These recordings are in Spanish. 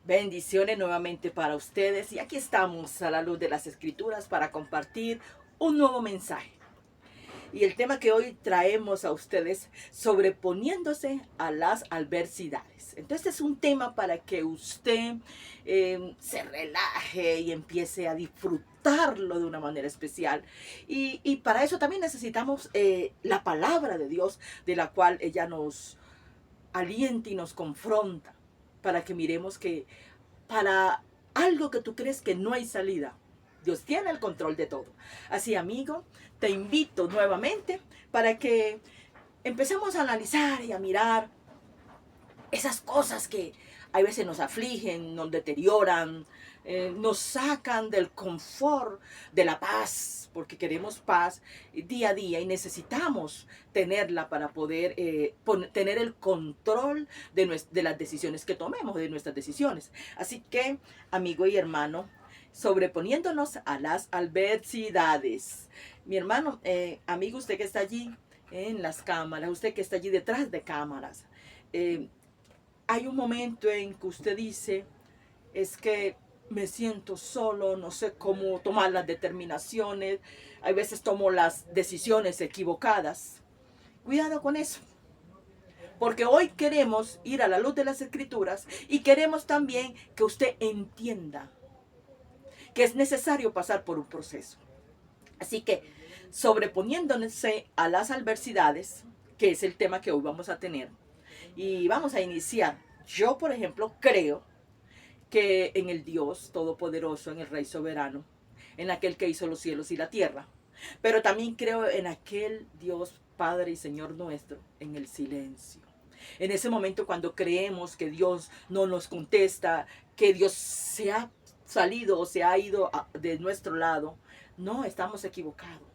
Bendiciones nuevamente para ustedes y aquí estamos a la luz de las escrituras para compartir un nuevo mensaje. Y el tema que hoy traemos a ustedes, sobreponiéndose a las adversidades. Entonces es un tema para que usted se relaje y empiece a disfrutarlo de una manera especial. Y para eso también necesitamos la palabra de Dios, de la cual ella nos alienta y nos confronta, para que miremos que para algo que tú crees que no hay salida, Dios tiene el control de todo. Así, amigo, te invito nuevamente para que empecemos a analizar y a mirar esas cosas que a veces nos afligen, nos deterioran, nos sacan del confort, de la paz, porque queremos paz día a día y necesitamos tenerla para poder tener el control de las decisiones que tomemos, de nuestras decisiones. Así que, amigo y hermano, sobreponiéndonos a las adversidades. Mi hermano, amigo, usted que está allí en las cámaras, usted que está allí detrás de cámaras, hay un momento en que usted dice, es que me siento solo, no sé cómo tomar las determinaciones, hay veces tomo las decisiones equivocadas. Cuidado con eso, porque hoy queremos ir a la luz de las escrituras y queremos también que usted entienda que es necesario pasar por un proceso. Así que, sobreponiéndose a las adversidades, que es el tema que hoy vamos a tener, y vamos a iniciar. Yo, por ejemplo, creo que en el Dios Todopoderoso, en el Rey Soberano, en aquel que hizo los cielos y la tierra. Pero también creo en aquel Dios Padre y Señor nuestro, en el silencio. En ese momento cuando creemos que Dios no nos contesta, que Dios se ha salido o se ha ido de nuestro lado, no, estamos equivocados.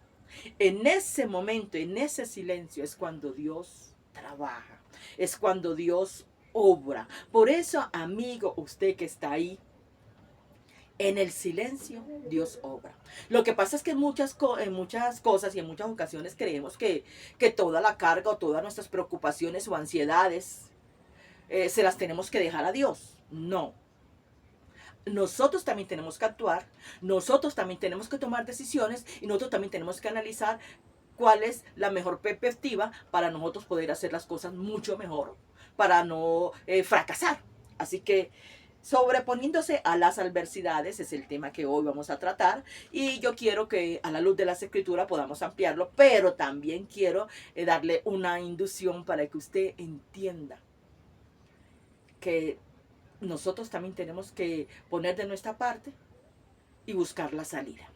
En ese momento, en ese silencio es cuando Dios trabaja, es cuando Dios obra. Por eso, amigo, usted que está ahí, en el silencio Dios obra. Lo que pasa es que en muchas cosas y en muchas ocasiones creemos que toda la carga o todas nuestras preocupaciones o ansiedades se las tenemos que dejar a Dios. No. Nosotros también tenemos que actuar, nosotros también tenemos que tomar decisiones y nosotros también tenemos que analizar cuál es la mejor perspectiva para nosotros poder hacer las cosas mucho mejor, para no fracasar. Así que sobreponiéndose a las adversidades es el tema que hoy vamos a tratar y yo quiero que a la luz de las escrituras podamos ampliarlo, pero también quiero darle una inducción para que usted entienda que nosotros también tenemos que poner de nuestra parte y buscar la salida.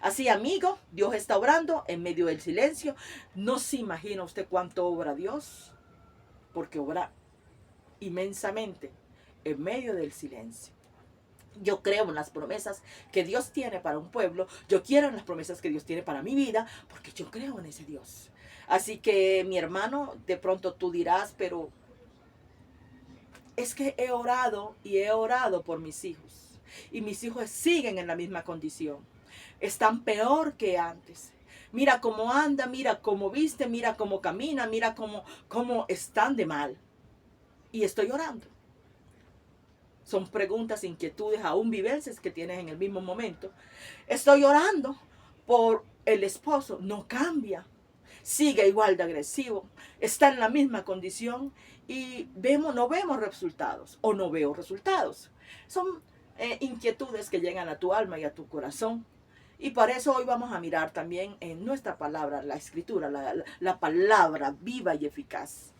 Así, amigo, Dios está obrando en medio del silencio. No se imagina usted cuánto obra Dios, porque obra inmensamente en medio del silencio. Yo creo en las promesas que Dios tiene para un pueblo. Yo quiero en las promesas que Dios tiene para mi vida, porque yo creo en ese Dios. Así que, mi hermano, de pronto tú dirás, pero es que he orado y he orado por mis hijos. Y mis hijos siguen en la misma condición. Están peor que antes. Mira cómo anda, mira cómo viste, mira cómo camina, mira cómo están de mal. Y estoy orando. Son preguntas, inquietudes, aún vivencias que tienes en el mismo momento. Estoy orando por el esposo, no cambia. Sigue igual de agresivo, está en la misma condición y no vemos resultados o no veo resultados. Son inquietudes que llegan a tu alma y a tu corazón. Y por eso hoy vamos a mirar también en nuestra palabra, la escritura, la palabra viva y eficaz.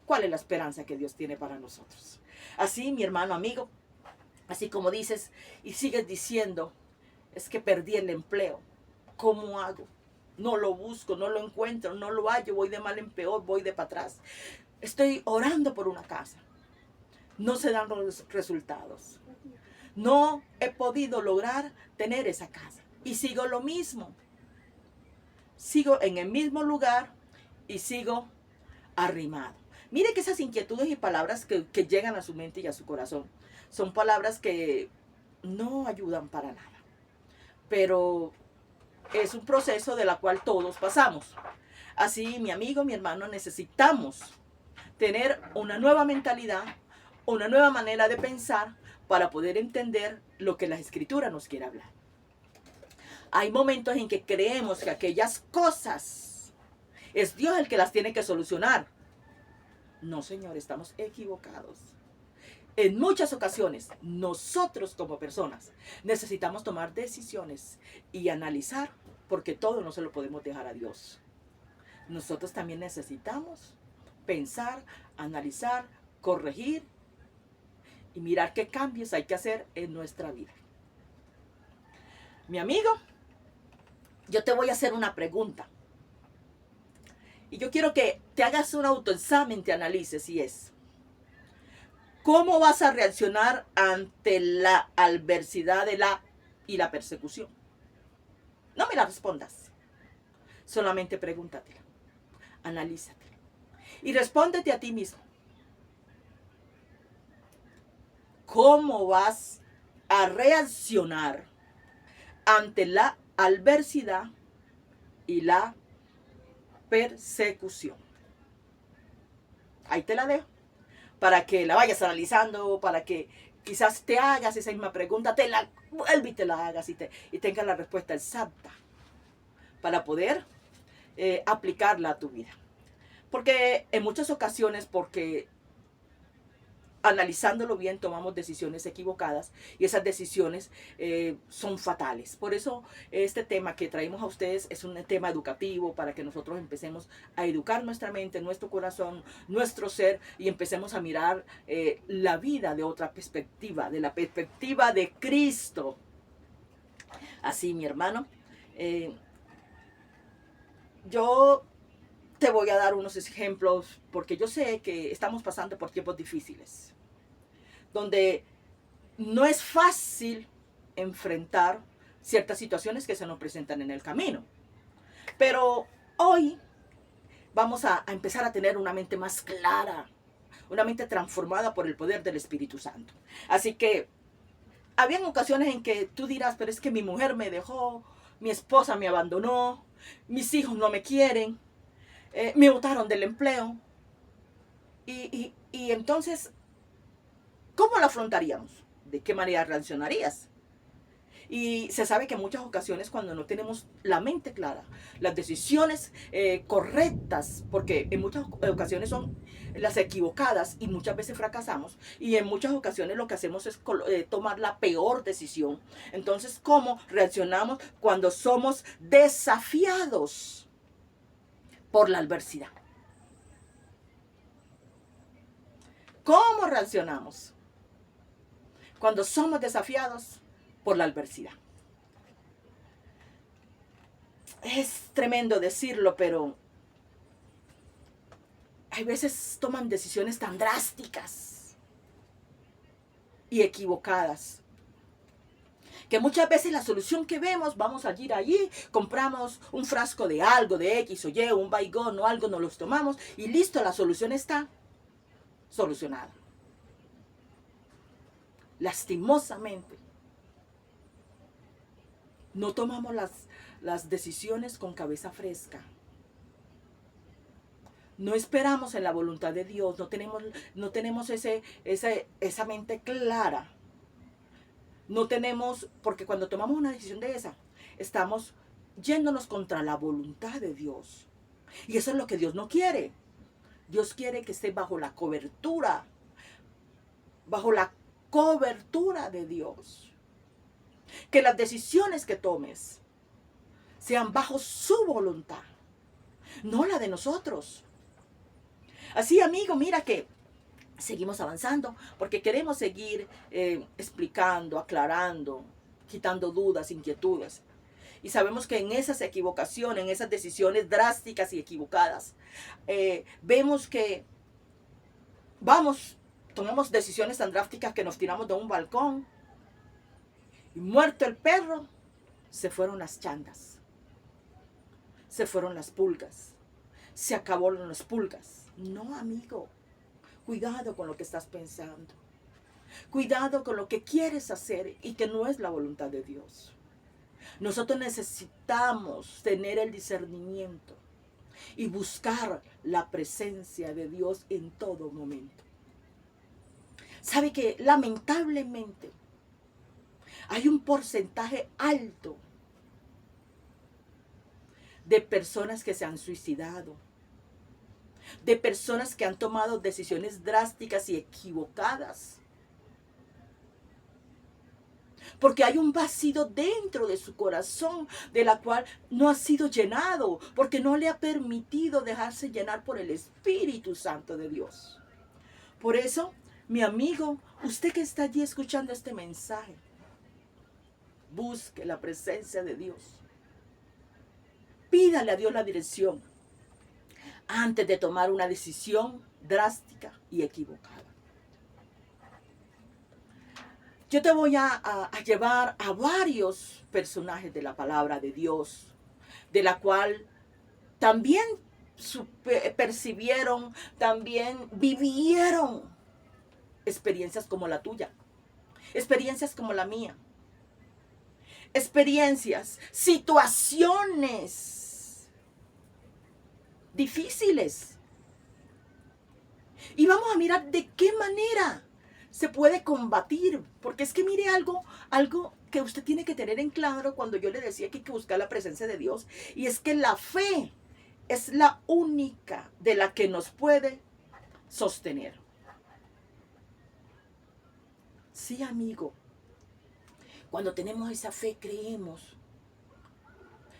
¿Cuál es la esperanza que Dios tiene para nosotros? Así, mi hermano, amigo, así como dices y sigues diciendo, es que perdí el empleo. ¿Cómo hago? No lo busco, no lo encuentro, no lo hallo, voy de mal en peor, voy de para atrás. Estoy orando por una casa. No se dan los resultados. No he podido lograr tener esa casa. Y sigo lo mismo. Sigo en el mismo lugar y sigo arrimado. Mire que esas inquietudes y palabras que llegan a su mente y a su corazón son palabras que no ayudan para nada. Pero es un proceso de la cual todos pasamos. Así, mi amigo, mi hermano, necesitamos tener una nueva mentalidad, una nueva manera de pensar para poder entender lo que la Escritura nos quiere hablar. Hay momentos en que creemos que aquellas cosas es Dios el que las tiene que solucionar. No, Señor, estamos equivocados. En muchas ocasiones, nosotros como personas necesitamos tomar decisiones y analizar, porque todo no se lo podemos dejar a Dios. Nosotros también necesitamos pensar, analizar, corregir y mirar qué cambios hay que hacer en nuestra vida. Mi amigo, yo te voy a hacer una pregunta. Y yo quiero que te hagas un autoexamen, te analices, y es: ¿cómo vas a reaccionar ante la adversidad y la persecución? No me la respondas. Solamente pregúntatela. Analízate. Y respóndete a ti mismo. ¿Cómo vas a reaccionar ante la adversidad y la persecución? Ahí te la dejo, para que la vayas analizando, para que quizás te hagas esa misma pregunta, te la vuelve y te la hagas y tengas la respuesta exacta para poder aplicarla a tu vida. Porque en muchas ocasiones, porque analizándolo bien, tomamos decisiones equivocadas y esas decisiones son fatales. Por eso este tema que traemos a ustedes es un tema educativo, para que nosotros empecemos a educar nuestra mente, nuestro corazón, nuestro ser, y empecemos a mirar la vida de otra perspectiva, de la perspectiva de Cristo. Así, mi hermano, yo te voy a dar unos ejemplos, porque yo sé que estamos pasando por tiempos difíciles, donde no es fácil enfrentar ciertas situaciones que se nos presentan en el camino. Pero hoy vamos a empezar a tener una mente más clara, una mente transformada por el poder del Espíritu Santo. Así que habían ocasiones en que tú dirás: pero es que mi mujer me dejó, mi esposa me abandonó, mis hijos no me quieren, me botaron del empleo. Y entonces, ¿cómo lo afrontaríamos? ¿De qué manera reaccionarías? Y se sabe que en muchas ocasiones, cuando no tenemos la mente clara, las decisiones correctas, porque en muchas ocasiones son las equivocadas y muchas veces fracasamos, y en muchas ocasiones lo que hacemos es tomar la peor decisión. Entonces, ¿cómo reaccionamos cuando somos desafiados por la adversidad? ¿Cómo reaccionamos cuando somos desafiados por la adversidad? Es tremendo decirlo, pero hay veces toman decisiones tan drásticas y equivocadas, que muchas veces la solución que vemos, vamos a ir allí, compramos un frasco de algo, de X o Y, un baigón o algo, nos los tomamos y listo, la solución está solucionada. Lastimosamente, no tomamos las decisiones con cabeza fresca. No esperamos en la voluntad de Dios, no tenemos esa mente clara. No tenemos, porque cuando tomamos una decisión de esa, estamos yéndonos contra la voluntad de Dios. Y eso es lo que Dios no quiere. Dios quiere que esté bajo la cobertura de Dios. Que las decisiones que tomes sean bajo su voluntad, no la de nosotros. Así, amigo, mira que seguimos avanzando porque queremos seguir explicando, aclarando, quitando dudas, inquietudes. Y sabemos que en esas equivocaciones, en esas decisiones drásticas y equivocadas, vemos que tomamos decisiones tan drásticas que nos tiramos de un balcón y, muerto el perro, se fueron las chandas, se fueron las pulgas, se acabaron las pulgas. No, amigo, cuidado con lo que estás pensando. Cuidado con lo que quieres hacer y que no es la voluntad de Dios. Nosotros necesitamos tener el discernimiento y buscar la presencia de Dios en todo momento. Sabe que lamentablemente hay un porcentaje alto de personas que se han suicidado, de personas que han tomado decisiones drásticas y equivocadas, porque hay un vacío dentro de su corazón, de la cual no ha sido llenado, porque no le ha permitido dejarse llenar por el Espíritu Santo de Dios. Por eso, mi amigo, usted que está allí escuchando este mensaje, busque la presencia de Dios. Pídale a Dios la dirección antes de tomar una decisión drástica y equivocada. Yo te voy a llevar a varios personajes de la palabra de Dios, de la cual también percibieron, también vivieron experiencias como la tuya, experiencias como la mía, experiencias, situaciones difíciles. Y vamos a mirar de qué manera se puede combatir, porque es que mire algo que usted tiene que tener en claro cuando yo le decía que hay que buscar la presencia de Dios, y es que la fe es la única de la que nos puede sostener. Sí, amigo, cuando tenemos esa fe creemos.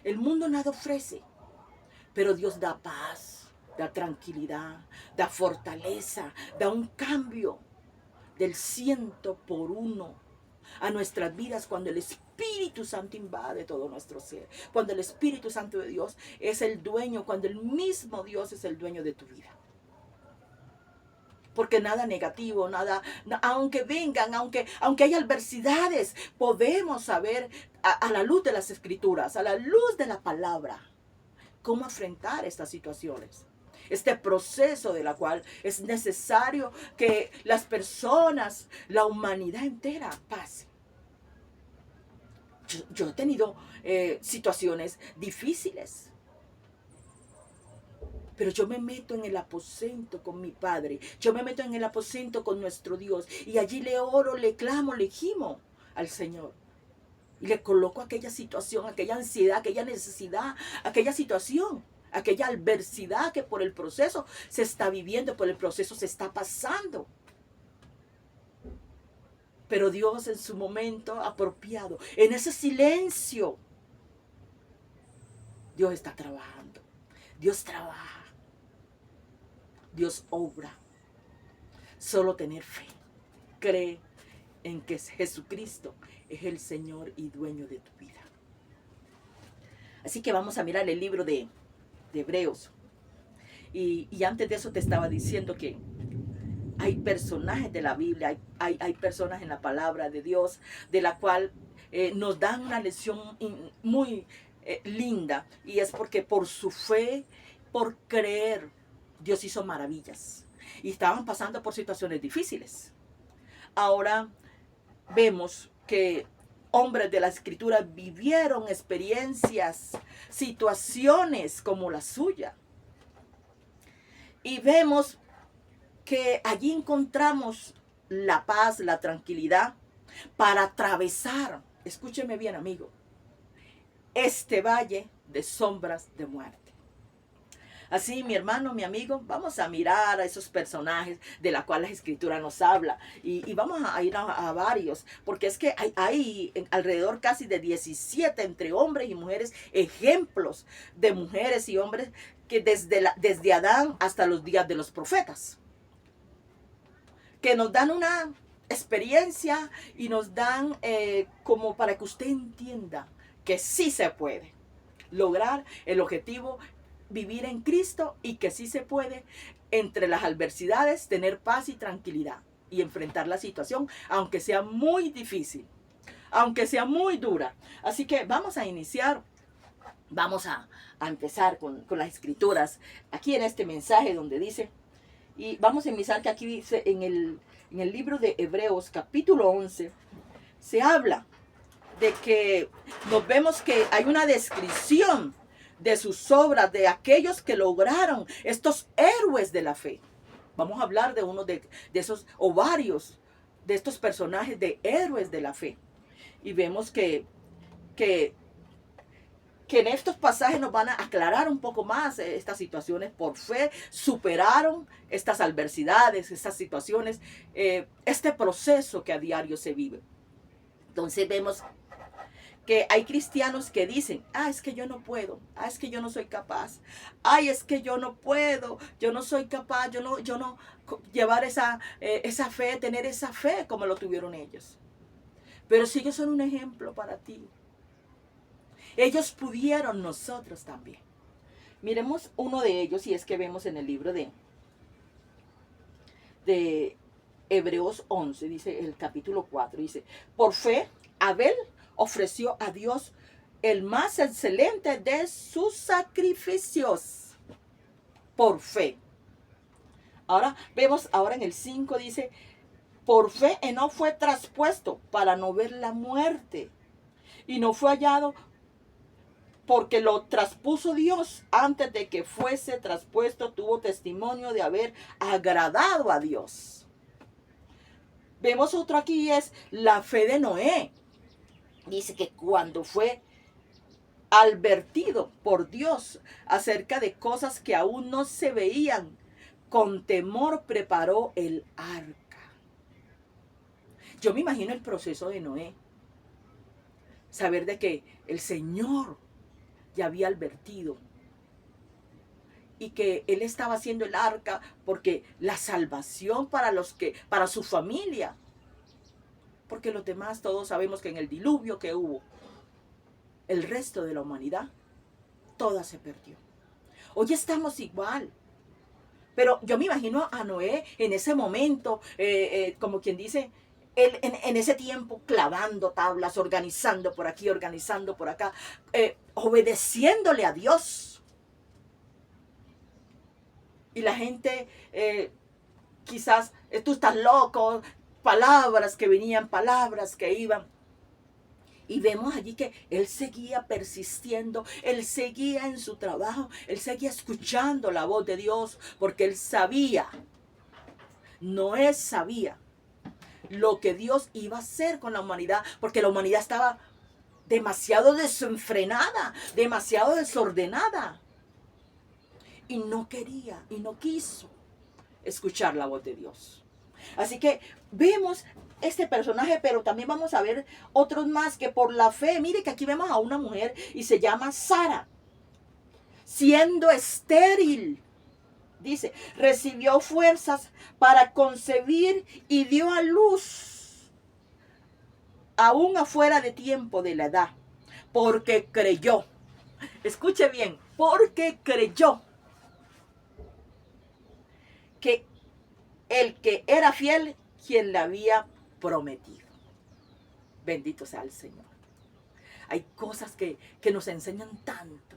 El mundo nada ofrece, pero Dios da paz, da tranquilidad, da fortaleza, da un cambio del 100 por 1 a nuestras vidas cuando el Espíritu Santo invade todo nuestro ser, cuando el Espíritu Santo de Dios es el dueño, cuando el mismo Dios es el dueño de tu vida. Porque nada negativo, aunque vengan, aunque haya adversidades, podemos saber a la luz de las Escrituras, a la luz de la palabra, cómo afrontar estas situaciones. Este proceso de la cual es necesario que las personas, la humanidad entera pase. Yo he tenido situaciones difíciles, pero yo me meto en el aposento con mi Padre, yo me meto en el aposento con nuestro Dios, y allí le oro, le clamo, le gimo al Señor. Y le coloco aquella situación, aquella ansiedad, aquella necesidad, aquella situación, aquella adversidad que por el proceso se está viviendo, por el proceso se está pasando. Pero Dios en su momento apropiado, en ese silencio, Dios está trabajando. Dios trabaja. Dios obra. Solo tener fe. Cree en que Jesucristo es el Señor y dueño de tu vida. Así que vamos a mirar el libro de Hebreos. Y antes de eso te estaba diciendo que hay personajes de la Biblia, hay personas en la palabra de Dios, de la cual nos dan una lección muy linda. Y es porque por su fe, por creer, Dios hizo maravillas. Y estaban pasando por situaciones difíciles. Ahora vemos que hombres de la Escritura vivieron experiencias, situaciones como la suya. Y vemos que allí encontramos la paz, la tranquilidad para atravesar, escúcheme bien, amigo, este valle de sombras de muerte. Así, mi hermano, mi amigo, vamos a mirar a esos personajes de la cual la Escritura nos habla. Y vamos a ir a varios, porque es que hay alrededor casi de 17 entre hombres y mujeres, ejemplos de mujeres y hombres que desde Adán hasta los días de los profetas, que nos dan una experiencia y nos dan como para que usted entienda que sí se puede lograr el objetivo, vivir en Cristo, y que sí se puede entre las adversidades tener paz y tranquilidad y enfrentar la situación, aunque sea muy difícil, aunque sea muy dura. Así que vamos a iniciar, vamos a empezar con las Escrituras, aquí en este mensaje donde dice, y vamos a empezar que aquí dice en el libro de Hebreos capítulo 11, se habla de que nos vemos que hay una descripción de sus obras, de aquellos que lograron, estos héroes de la fe. Vamos a hablar de uno de esos, o varios de estos personajes de héroes de la fe. Y vemos que, que en estos pasajes nos van a aclarar un poco más estas situaciones. Por fe superaron estas adversidades, estas situaciones, este proceso que a diario se vive. Entonces vemos que hay cristianos que dicen, es que yo no puedo, es que yo no soy capaz, es que yo no puedo, yo no soy capaz, yo no llevar esa fe, tener esa fe como lo tuvieron ellos. Pero si ellos son un ejemplo para ti, ellos pudieron, nosotros también. Miremos uno de ellos, y es que vemos en el libro de Hebreos 11, dice el capítulo 4, dice, por fe, Abel ofreció a Dios el más excelente de sus sacrificios. Por fe. Ahora vemos, ahora en el 5 dice, por fe Enoc fue traspuesto para no ver la muerte. Y no fue hallado porque lo traspuso Dios. Antes de que fuese traspuesto, tuvo testimonio de haber agradado a Dios. Vemos otro aquí, es la fe de Noé. Dice que cuando fue advertido por Dios acerca de cosas que aún no se veían, con temor preparó el arca. Yo me imagino el proceso de Noé. Saber de que el Señor ya había advertido y que él estaba haciendo el arca porque la salvación para su familia. Porque los demás todos sabemos que en el diluvio que hubo, el resto de la humanidad, toda se perdió. Hoy estamos igual. Pero yo me imagino a Noé en ese momento, como quien dice, él en ese tiempo clavando tablas, organizando por aquí, organizando por acá, obedeciéndole a Dios. Y la gente quizás, tú estás loco, palabras que venían, palabras que iban. Y vemos allí que él seguía persistiendo, él seguía en su trabajo, él seguía escuchando la voz de Dios, porque él sabía, Noé sabía lo que Dios iba a hacer con la humanidad, porque la humanidad estaba demasiado desenfrenada, demasiado desordenada. Y no quería y no quiso escuchar la voz de Dios. Así que vemos este personaje, pero también vamos a ver otros más que por la fe, mire que aquí vemos a una mujer y se llama Sara, siendo estéril, dice, recibió fuerzas para concebir y dio a luz, aún afuera de tiempo de la edad, porque creyó. Escuche bien, porque creyó que el que era fiel, quien le había prometido. Bendito sea el Señor. Hay cosas que nos enseñan tanto.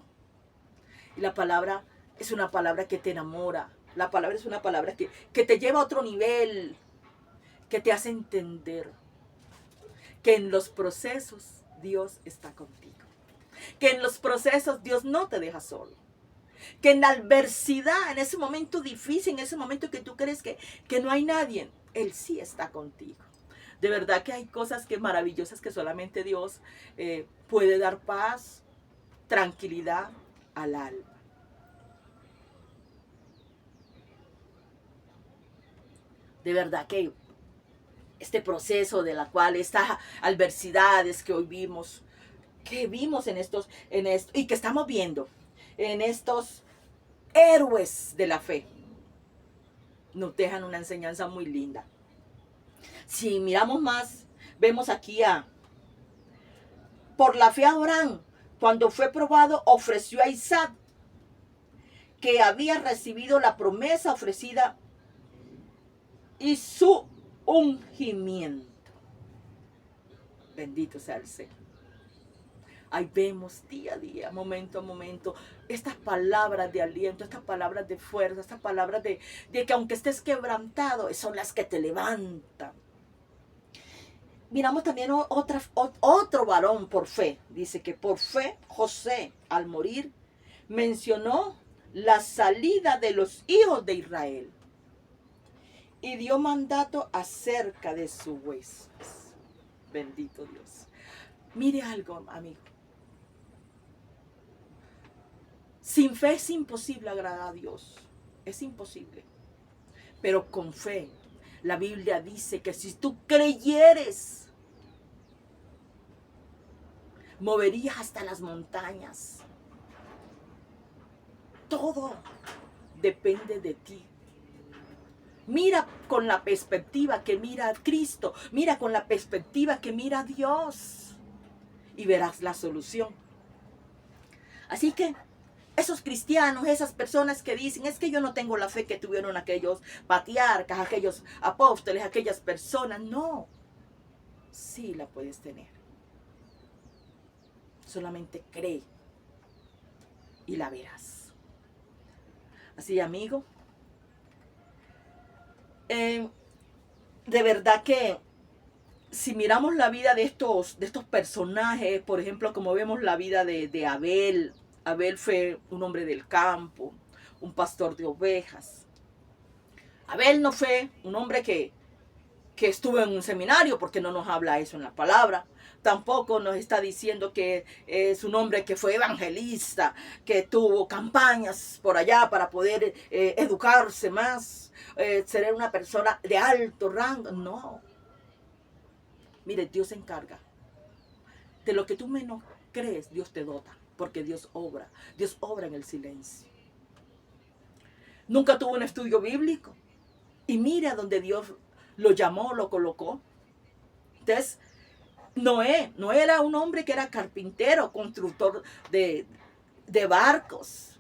Y la palabra es una palabra que te enamora. La palabra es una palabra que te lleva a otro nivel, que te hace entender que en los procesos Dios está contigo. Que en los procesos Dios no te deja solo. Que en la adversidad, en ese momento difícil, en ese momento que tú crees que no hay nadie, Él sí está contigo. De verdad que hay cosas que maravillosas que solamente Dios puede dar paz, tranquilidad al alma. De verdad que este proceso de la cual estas adversidades que hoy vimos, en esto, y que estamos viendo en estos héroes de la fe, nos dejan una enseñanza muy linda. Si miramos más, vemos aquí por la fe Abraham, cuando fue probado, ofreció a Isaac, que había recibido la promesa ofrecida, y su ungimiento. Bendito sea el Señor. Ahí vemos día a día, momento a momento, estas palabras de aliento, estas palabras de fuerza, estas palabras de que aunque estés quebrantado, son las que te levantan. Miramos también otro varón por fe. Dice que por fe José, al morir, mencionó la salida de los hijos de Israel y dio mandato acerca de sus huesos. Bendito Dios. Mire algo, amigo. Sin fe es imposible agradar a Dios. Es imposible. Pero con fe, la Biblia dice que si tú creyeres, moverías hasta las montañas. Todo depende de ti. Mira con la perspectiva que mira a Cristo. Mira con la perspectiva que mira a Dios. Y verás la solución. Así que esos cristianos, esas personas que dicen, es que yo no tengo la fe que tuvieron aquellos patriarcas, aquellos apóstoles, aquellas personas. No, sí la puedes tener. Solamente cree y la verás. Así, amigo, de verdad que si miramos la vida de estos personajes, por ejemplo, como vemos la vida de Abel. Abel fue un hombre del campo, un pastor de ovejas. Abel no fue un hombre que estuvo en un seminario, porque no nos habla eso en la palabra. Tampoco nos está diciendo que es un hombre que fue evangelista, que tuvo campañas por allá para poder educarse más, ser una persona de alto rango. No. Mire, Dios se encarga. De lo que tú menos crees, Dios te dota, porque Dios obra en el silencio. Nunca tuvo un estudio bíblico. Y mira donde Dios lo llamó, lo colocó. Entonces, Noé era un hombre que era carpintero, constructor de barcos.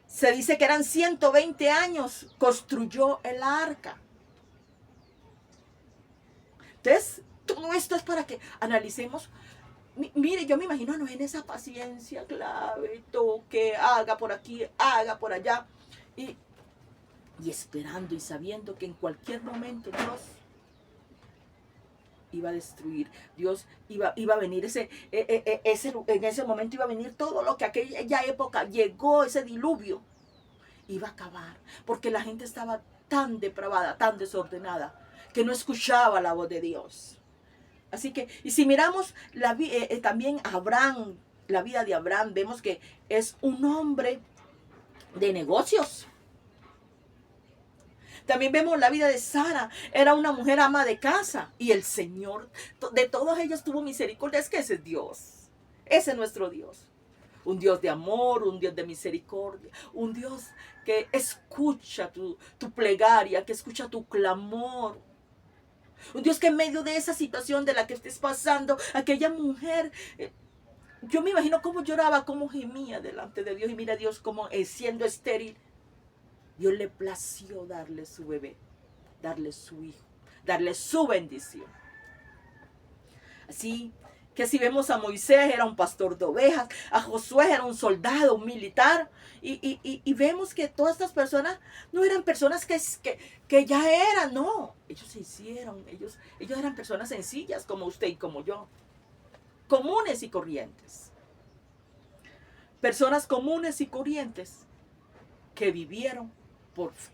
Se dice que eran 120 años, construyó el arca. Entonces, todo esto es para que analicemos. Mire, yo me imagino a Noé en esa paciencia, clave, toque, haga por aquí, haga por allá. Y esperando y sabiendo que en cualquier momento Dios iba a destruir, Dios iba a venir en ese momento iba a venir todo lo que aquella época llegó, ese diluvio, iba a acabar, porque la gente estaba tan depravada, tan desordenada, que no escuchaba la voz de Dios. Así que, y si miramos también Abraham, la vida de Abraham, vemos que es un hombre de negocios. También vemos la vida de Sara, era una mujer ama de casa, y el Señor de todas ellas tuvo misericordia. Es que ese es Dios, ese es nuestro Dios. Un Dios de amor, un Dios de misericordia, un Dios que escucha tu plegaria, que escucha tu clamor. Un Dios que en medio de esa situación de la que estés pasando, aquella mujer, yo me imagino cómo lloraba, cómo gemía delante de Dios. Y mira a Dios como siendo estéril, Dios le plació darle su bebé, darle su hijo, darle su bendición. Así que si vemos a Moisés, era un pastor de ovejas, a Josué era un soldado, un militar, y vemos que todas estas personas no eran personas que ya eran, no, ellos se hicieron, ellos eran personas sencillas como usted y como yo, comunes y corrientes, personas comunes y corrientes que vivieron por fe.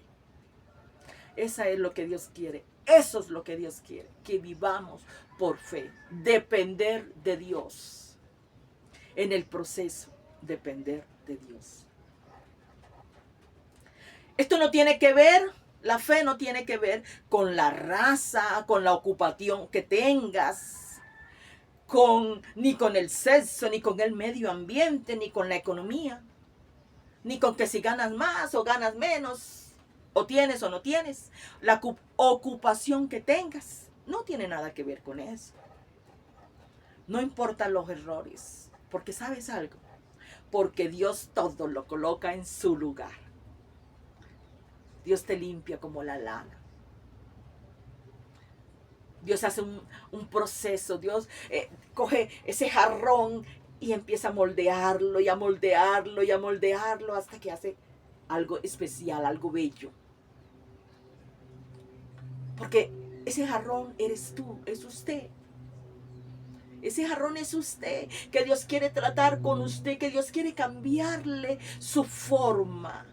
Esa es lo que Dios quiere. Eso es lo que Dios quiere, que vivamos por fe, depender de Dios. En el proceso, depender de Dios. Esto no tiene que ver, la fe no tiene que ver con la raza, con la ocupación que tengas, ni con el sexo, ni con el medio ambiente, ni con la economía, ni con que si ganas más o ganas menos, o tienes o no tienes, la ocupación que tengas, no tiene nada que ver con eso. No importan los errores, porque ¿sabes algo? Porque Dios todo lo coloca en su lugar. Dios te limpia como la lana. Dios hace un proceso, Dios coge ese jarrón y empieza a moldearlo y a moldearlo y a moldearlo hasta que hace algo especial, algo bello. Porque ese jarrón eres tú, es usted. Ese jarrón es usted, que Dios quiere tratar con usted, que Dios quiere cambiarle su forma,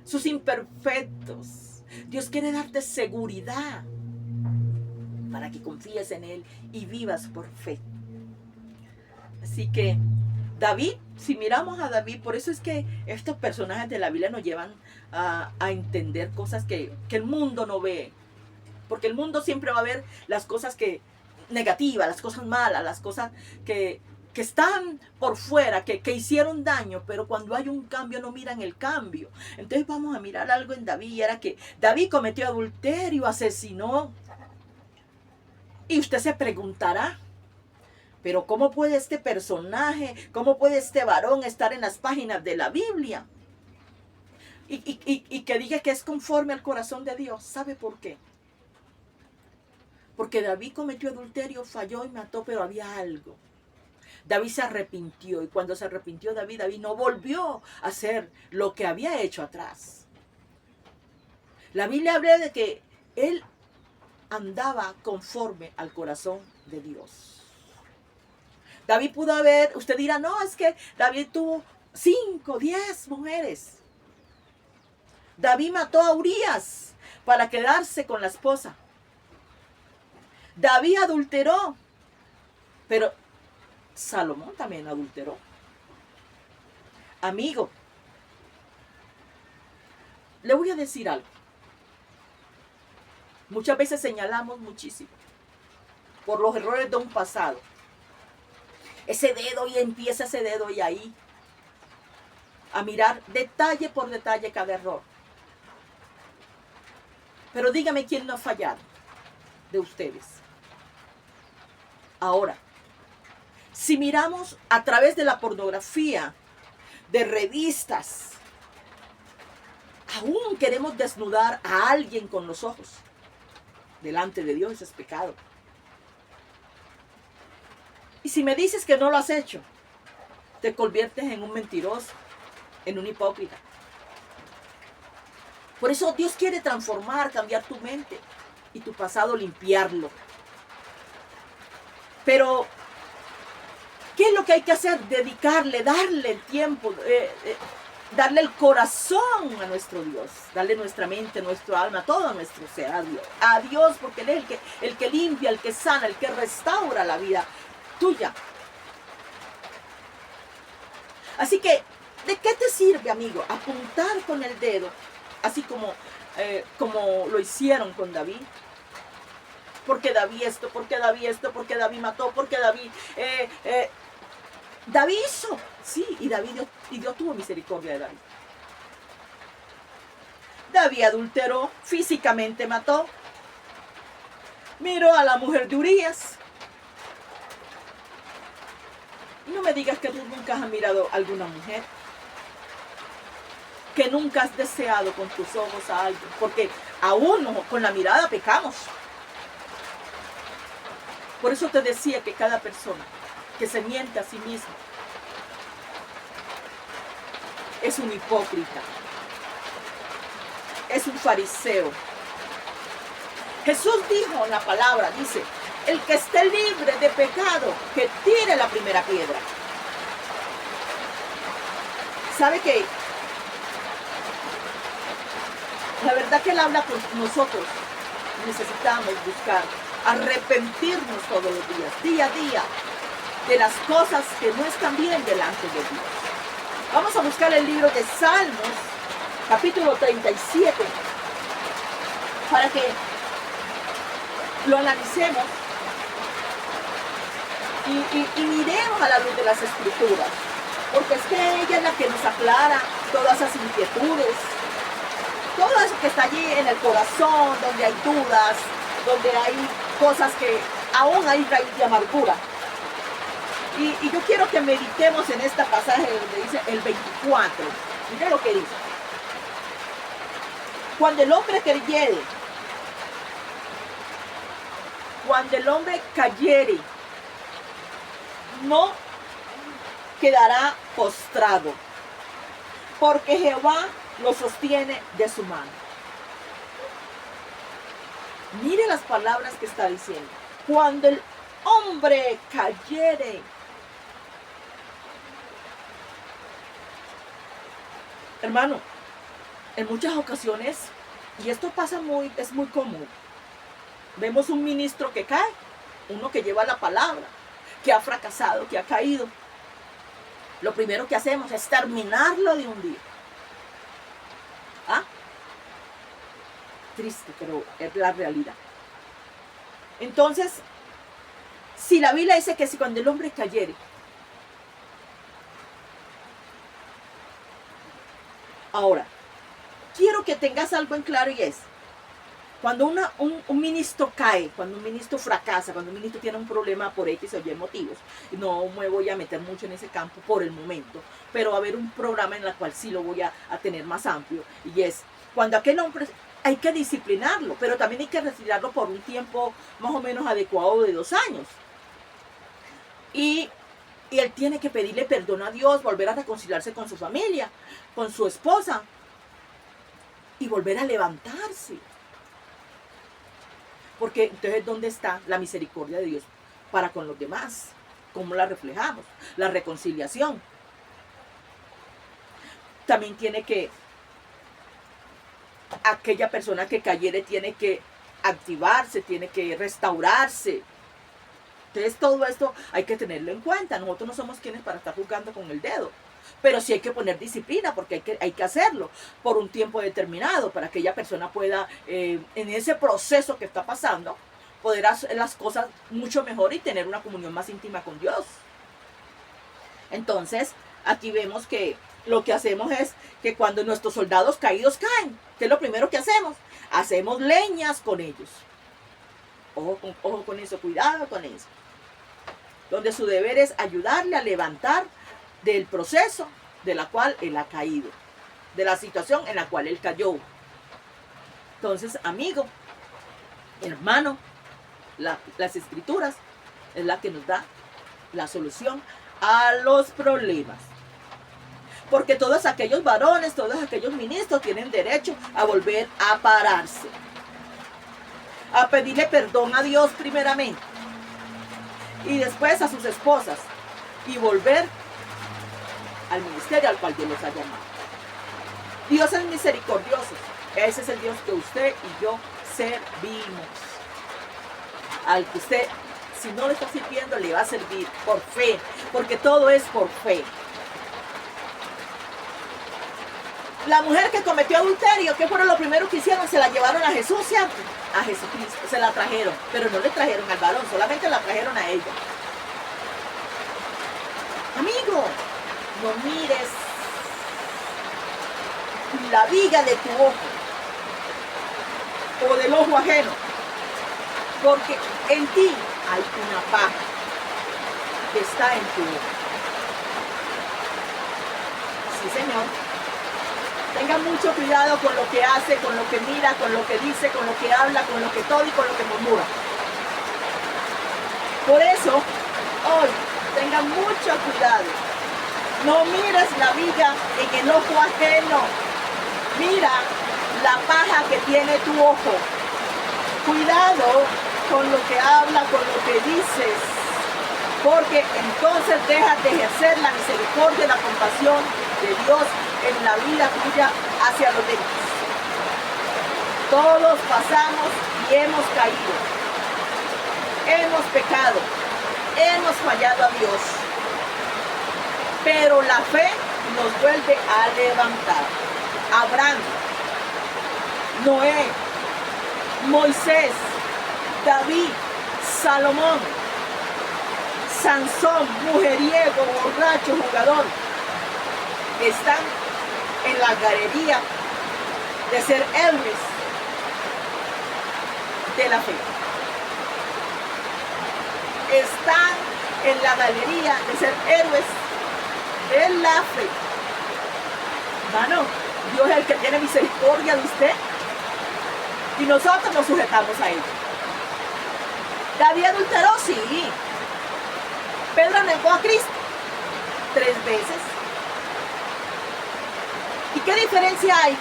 sus imperfectos, Dios quiere darte seguridad para que confíes en Él y vivas por fe. Así que David, si miramos a David, por eso es que estos personajes de la Biblia nos llevan a entender cosas que el mundo no ve. Porque el mundo siempre va a ver las cosas negativas, las cosas malas, las cosas que están por fuera, que hicieron daño, pero cuando hay un cambio no miran el cambio. Entonces vamos a mirar algo en David, y era que David cometió adulterio, asesinó. Y usted se preguntará, pero ¿cómo puede este personaje, cómo puede este varón estar en las páginas de la Biblia? Y que diga que es conforme al corazón de Dios. ¿Sabe por qué? Porque David cometió adulterio, falló y mató, pero había algo. David se arrepintió, y cuando se arrepintió David no volvió a hacer lo que había hecho atrás. La Biblia habla de que él andaba conforme al corazón de Dios. David pudo haber, usted dirá, no, es que David tuvo 5, 10 mujeres. David mató a Urías para quedarse con la esposa. David adulteró, pero Salomón también adulteró. Amigo, le voy a decir algo. Muchas veces señalamos muchísimo por los errores de un pasado. Ese dedo, y empieza ese dedo y ahí a mirar detalle por detalle cada error. Pero dígame quién no ha fallado de ustedes. Ahora, si miramos a través de la pornografía, de revistas, aún queremos desnudar a alguien con los ojos. Delante de Dios eso es pecado. Y si me dices que no lo has hecho, te conviertes en un mentiroso, en un hipócrita. Por eso Dios quiere transformar, cambiar tu mente y tu pasado, limpiarlo. Pero ¿qué es lo que hay que hacer? Dedicarle, darle el tiempo, darle el corazón a nuestro Dios, darle nuestra mente, nuestro alma, todo nuestro ser a Dios, porque Él es el que limpia, el que sana, el que restaura la vida tuya. Así que, ¿de qué te sirve, amigo, apuntar con el dedo, así como lo hicieron con David? Porque David esto, porque David esto, porque David mató, porque David David hizo, sí, y Dios tuvo misericordia de David. David adulteró, físicamente mató. Miró a la mujer de Urías. Y no me digas que tú nunca has mirado a alguna mujer, que nunca has deseado con tus ojos a alguien, porque aún con la mirada pecamos. Por eso te decía que cada persona que se miente a sí mismo es un hipócrita, es un fariseo. Jesús dijo en la palabra, dice, el que esté libre de pecado, que tire la primera piedra. ¿Sabe qué? La verdad que Él habla con nosotros. Necesitamos buscar arrepentirnos todos los días, día a día, de las cosas que no están bien delante de Dios. Vamos a buscar el libro de Salmos, capítulo 37, para que lo analicemos y miremos a la luz de las Escrituras, porque es que ella es la que nos aclara todas esas inquietudes, todo eso que está allí en el corazón, donde hay dudas, donde hay cosas que aún hay raíz de amargura. Y yo quiero que meditemos en esta pasaje donde dice el 24. Mire lo que dice. Cuando el hombre cayere, no quedará postrado, porque Jehová lo sostiene de su mano. Mire las palabras que está diciendo. Cuando el hombre cayere. Hermano, en muchas ocasiones Y esto pasa es muy común. Vemos un ministro que cae, uno que lleva la palabra, que ha fracasado, que ha caído. Lo primero que hacemos es terminarlo de un día. ¿Ah? Triste, pero es la realidad. Entonces, si la Biblia dice que si cuando el hombre cayere, ahora, quiero que tengas algo en claro y es, cuando un ministro cae, cuando un ministro fracasa, cuando un ministro tiene un problema por X o Y motivos, no me voy a meter mucho en ese campo por el momento, pero va a haber un programa en el cual sí lo voy a tener más amplio, y es, cuando aquel hombre hay que disciplinarlo, pero también hay que retirarlo por un tiempo más o menos adecuado de 2 años. Y él tiene que pedirle perdón a Dios, volver a reconciliarse con su familia, con su esposa, y volver a levantarse. Porque entonces, ¿dónde está la misericordia de Dios para con los demás? ¿Cómo la reflejamos? La reconciliación. También tiene que, aquella persona que cayere tiene que activarse, tiene que restaurarse. Entonces todo esto hay que tenerlo en cuenta. Nosotros no somos quienes para estar juzgando con el dedo. Pero sí hay que poner disciplina porque hay que hacerlo por un tiempo determinado para que aquella persona pueda, en ese proceso que está pasando, poder hacer las cosas mucho mejor y tener una comunión más íntima con Dios. Entonces, aquí vemos que lo que hacemos es que cuando nuestros soldados caídos caen, ¿qué es lo primero que hacemos? Hacemos leñas con ellos. Ojo con eso, cuidado con eso. Donde su deber es ayudarle a levantar del proceso de la cual él ha caído, de la situación en la cual él cayó. Entonces, amigo, hermano, las escrituras es la que nos da la solución a los problemas. Porque todos aquellos varones, todos aquellos ministros tienen derecho a volver a pararse, a pedirle perdón a Dios primeramente y después a sus esposas y volver al ministerio al cual Dios los ha llamado. Dios es misericordioso. Ese es el Dios que usted y yo servimos. Al que usted, si no le está sirviendo, le va a servir por fe, porque todo es por fe. La mujer que cometió adulterio, ¿qué fueron lo primero que hicieron? Se la llevaron a Jesús, ¿cierto? A Jesucristo, se la trajeron, pero no le trajeron al varón, solamente la trajeron a ella. Amigo, no mires la viga de tu ojo o del ojo ajeno, porque en ti hay una paja que está en tu ojo. Sí, Señor. Tenga mucho cuidado con lo que hace, con lo que mira, con lo que dice, con lo que habla, con lo que todo y con lo que murmura. Por eso, hoy, tenga mucho cuidado. No mires la viga en el ojo ajeno. Mira la paja que tiene tu ojo. Cuidado con lo que habla, con lo que dices, porque entonces dejas de ejercer la misericordia y la compasión de Dios en la vida tuya hacia los demás. Todos pasamos y hemos caído, hemos pecado, hemos fallado a Dios, pero la fe nos vuelve a levantar. Abraham, Noé, Moisés, David, Salomón, Sansón, mujeriego, borracho, jugador, están en la galería de ser héroes de la fe. Están en la galería de ser héroes de la fe. Hermano, Dios es el que tiene misericordia de usted y nosotros nos sujetamos a él. David adulteró, sí. Pedro negó a Cristo 3 veces. ¿Y qué diferencia hay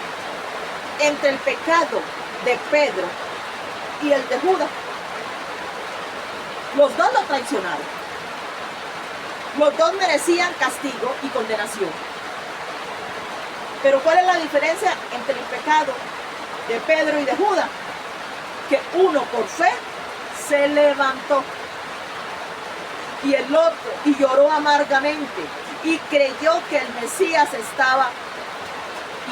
entre el pecado de Pedro y el de Judas? Los dos lo traicionaron. Los dos merecían castigo y condenación. Pero ¿cuál es la diferencia entre el pecado de Pedro y de Judas, que uno por fe se levantó y el otro y lloró amargamente y creyó que el Mesías estaba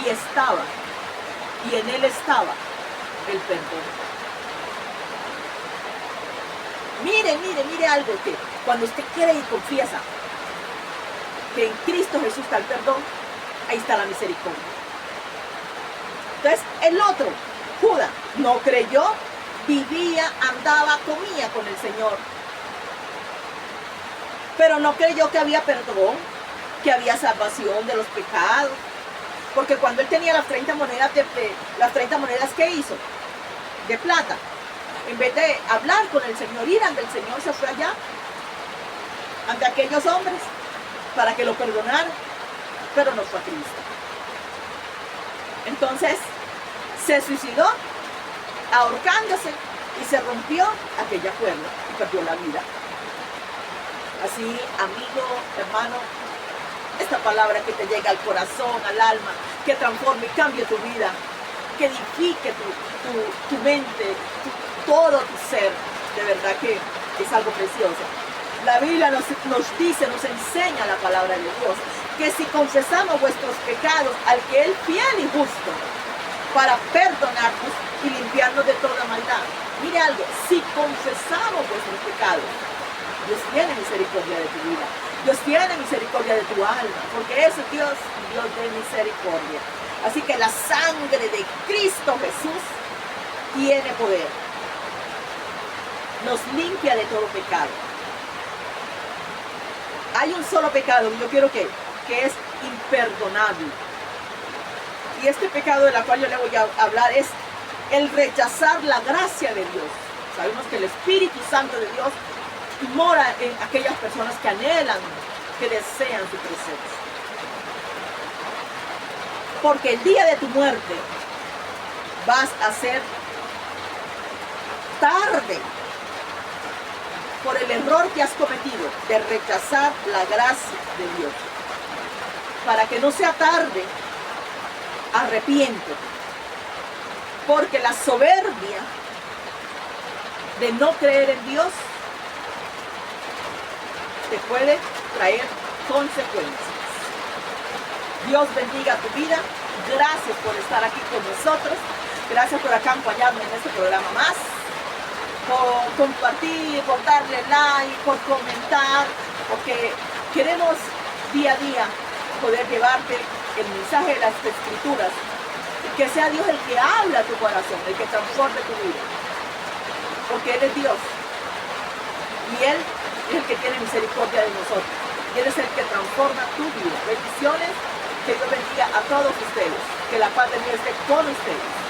y en él estaba el perdón. Mire algo, que cuando usted cree y confiesa que en Cristo Jesús está el perdón, ahí está la misericordia. Entonces el otro, Judas, no creyó, vivía, andaba, comía con el Señor, pero no creyó que había perdón, que había salvación de los pecados, porque cuando él tenía las 30 monedas, las 30 monedas, ¿qué hizo? De plata. En vez de hablar con el Señor, ir ante el Señor, se fue allá, ante aquellos hombres, para que lo perdonaran, pero no fue a Cristo. Entonces, se suicidó, ahorcándose, y se rompió aquella cuerda y perdió la vida. Así, amigo, hermano, esta palabra que te llega al corazón, al alma, que transforme y cambie tu vida, que edifique tu mente, todo tu ser, de verdad que es algo precioso. La Biblia nos dice, nos enseña la palabra de Dios, que si confesamos vuestros pecados al que es fiel y justo, para perdonarnos y limpiarnos de toda maldad. Mire algo, si confesamos vuestros pecados, Dios tiene misericordia de tu vida, Dios tiene misericordia de tu alma, porque ese Dios de misericordia. Así que la sangre de Cristo Jesús tiene poder, nos limpia de todo pecado. Hay un solo pecado, yo quiero que es imperdonable. Y este pecado del cual yo le voy a hablar es el rechazar la gracia de Dios. Sabemos que el Espíritu Santo de Dios mora en aquellas personas que anhelan, que desean su presencia. Porque el día de tu muerte vas a ser tarde por el error que has cometido de rechazar la gracia de Dios. Para que no sea tarde, arrepiéntete, porque la soberbia de no creer en Dios te puede traer consecuencias. Dios bendiga tu vida. Gracias por estar aquí con nosotros. Gracias por acompañarme en este programa más, por compartir, por darle like, por comentar, porque queremos día a día poder llevarte el mensaje de las Escrituras, y que sea Dios el que habla a tu corazón, el que transforme tu vida, porque Él es Dios y Él es el que tiene misericordia de nosotros, y Él es el que transforma tu vida. Bendiciones, que Dios bendiga a todos ustedes, que la paz de Dios esté con ustedes.